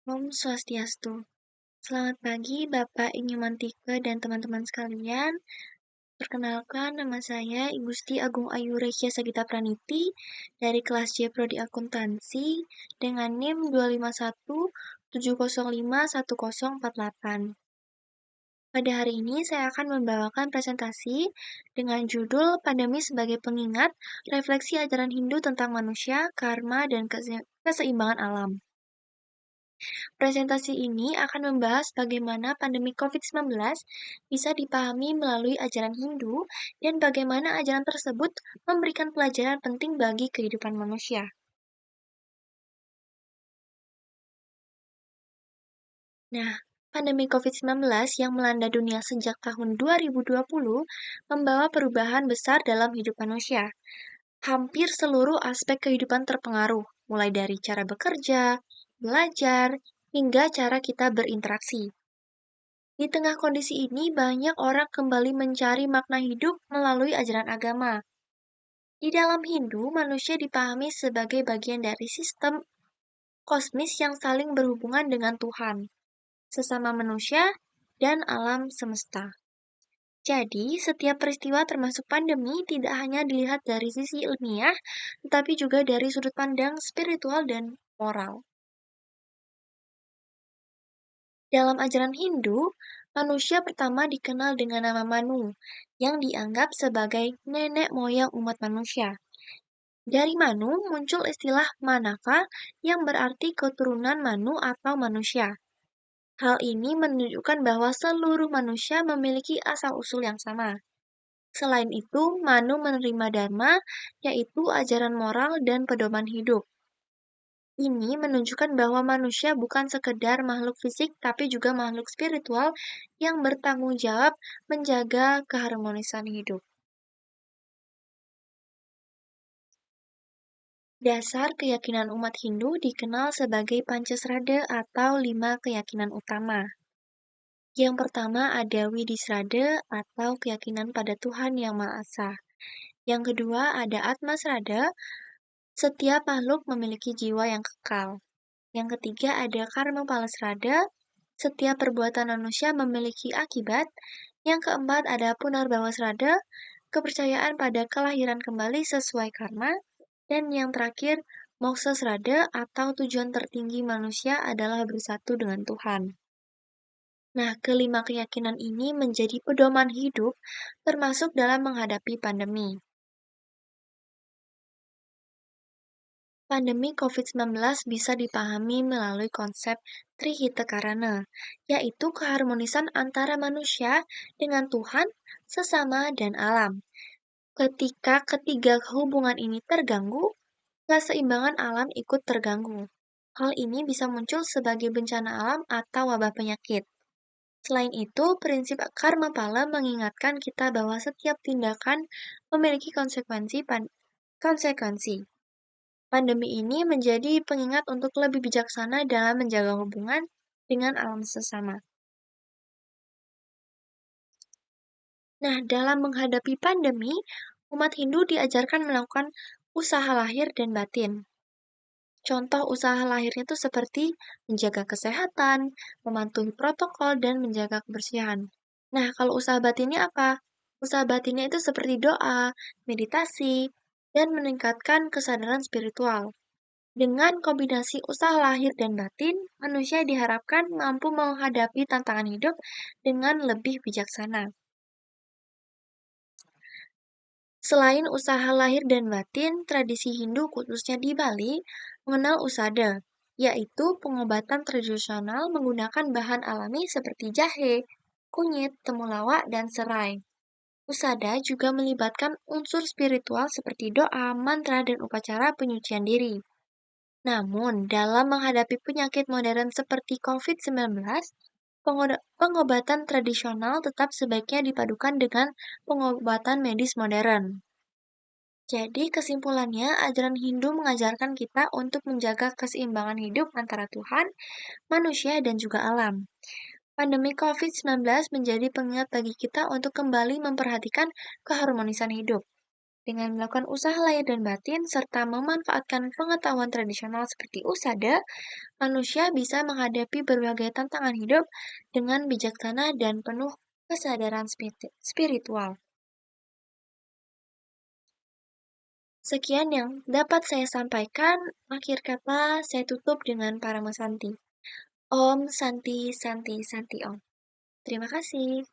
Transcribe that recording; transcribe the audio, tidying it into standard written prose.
Om Swastiastu. Selamat pagi Bapak Inyumantike dan teman-teman sekalian. Perkenalkan nama saya Igusti Agung Ayu Resya Sagita Praniti dari kelas C Prodi Akuntansi dengan NIM 25170510048. Pada hari ini saya akan membawakan presentasi dengan judul Pandemi sebagai Pengingat, Refleksi Ajaran Hindu tentang Manusia, Karma, dan Keseimbangan Alam. Presentasi ini akan membahas bagaimana pandemi COVID-19 bisa dipahami melalui ajaran Hindu dan bagaimana ajaran tersebut memberikan pelajaran penting bagi kehidupan manusia. Nah, pandemi COVID-19 yang melanda dunia sejak tahun 2020 membawa perubahan besar dalam hidup manusia. Hampir seluruh aspek kehidupan terpengaruh, mulai dari cara bekerja, belajar, hingga cara kita berinteraksi. Di tengah kondisi ini, banyak orang kembali mencari makna hidup melalui ajaran agama. Di dalam Hindu, manusia dipahami sebagai bagian dari sistem kosmis yang saling berhubungan dengan Tuhan, sesama manusia, dan alam semesta. Jadi, setiap peristiwa termasuk pandemi tidak hanya dilihat dari sisi ilmiah, tetapi juga dari sudut pandang spiritual dan moral. Dalam ajaran Hindu, manusia pertama dikenal dengan nama Manu, yang dianggap sebagai nenek moyang umat manusia. Dari Manu muncul istilah Manava yang berarti keturunan Manu atau manusia. Hal ini menunjukkan bahwa seluruh manusia memiliki asal-usul yang sama. Selain itu, Manu menerima Dharma, yaitu ajaran moral dan pedoman hidup. Ini menunjukkan bahwa manusia bukan sekedar makhluk fisik, tapi juga makhluk spiritual yang bertanggung jawab menjaga keharmonisan hidup. Dasar keyakinan umat Hindu dikenal sebagai Pancasrada atau 5 keyakinan utama. Yang pertama ada Widisrada atau keyakinan pada Tuhan Yang Maha Esa. Yang kedua ada Atmasrada, setiap makhluk memiliki jiwa yang kekal. Yang ketiga ada Karma Palasrada, setiap perbuatan manusia memiliki akibat. Yang keempat ada Punarbhawasrada, kepercayaan pada kelahiran kembali sesuai karma. Dan yang terakhir, Moksasrada atau tujuan tertinggi manusia adalah bersatu dengan Tuhan. Nah, kelima keyakinan ini menjadi pedoman hidup termasuk dalam menghadapi pandemi. Pandemi COVID-19 bisa dipahami melalui konsep Trihita-karana, yaitu keharmonisan antara manusia dengan Tuhan, sesama, dan alam. Ketika ketiga hubungan ini terganggu, keseimbangan alam ikut terganggu. Hal ini bisa muncul sebagai bencana alam atau wabah penyakit. Selain itu, prinsip karma pala mengingatkan kita bahwa setiap tindakan memiliki konsekuensi. Pandemi ini menjadi pengingat untuk lebih bijaksana dalam menjaga hubungan dengan alam sesama. Nah, dalam menghadapi pandemi, umat Hindu diajarkan melakukan usaha lahir dan batin. Contoh usaha lahirnya itu seperti menjaga kesehatan, mematuhi protokol, dan menjaga kebersihan. Nah, kalau usaha batinnya apa? Usaha batinnya itu seperti doa, meditasi, dan meningkatkan kesadaran spiritual. Dengan kombinasi usaha lahir dan batin, manusia diharapkan mampu menghadapi tantangan hidup dengan lebih bijaksana. Selain usaha lahir dan batin, tradisi Hindu khususnya di Bali mengenal usada, yaitu pengobatan tradisional menggunakan bahan alami seperti jahe, kunyit, temulawak, dan serai. Usada juga melibatkan unsur spiritual seperti doa, mantra, dan upacara penyucian diri. Namun, dalam menghadapi penyakit modern seperti COVID-19, pengobatan tradisional tetap sebaiknya dipadukan dengan pengobatan medis modern. Jadi, kesimpulannya, ajaran Hindu mengajarkan kita untuk menjaga keseimbangan hidup antara Tuhan, manusia, dan juga alam. Pandemi COVID-19 menjadi pengingat bagi kita untuk kembali memperhatikan keharmonisan hidup. Dengan melakukan usaha lahir dan batin serta memanfaatkan pengetahuan tradisional seperti usada, manusia bisa menghadapi berbagai tantangan hidup dengan bijaksana dan penuh kesadaran spiritual. Sekian yang dapat saya sampaikan. Akhir kata, saya tutup dengan Paramasanti. Om Santi Santi Santi Om. Terima kasih.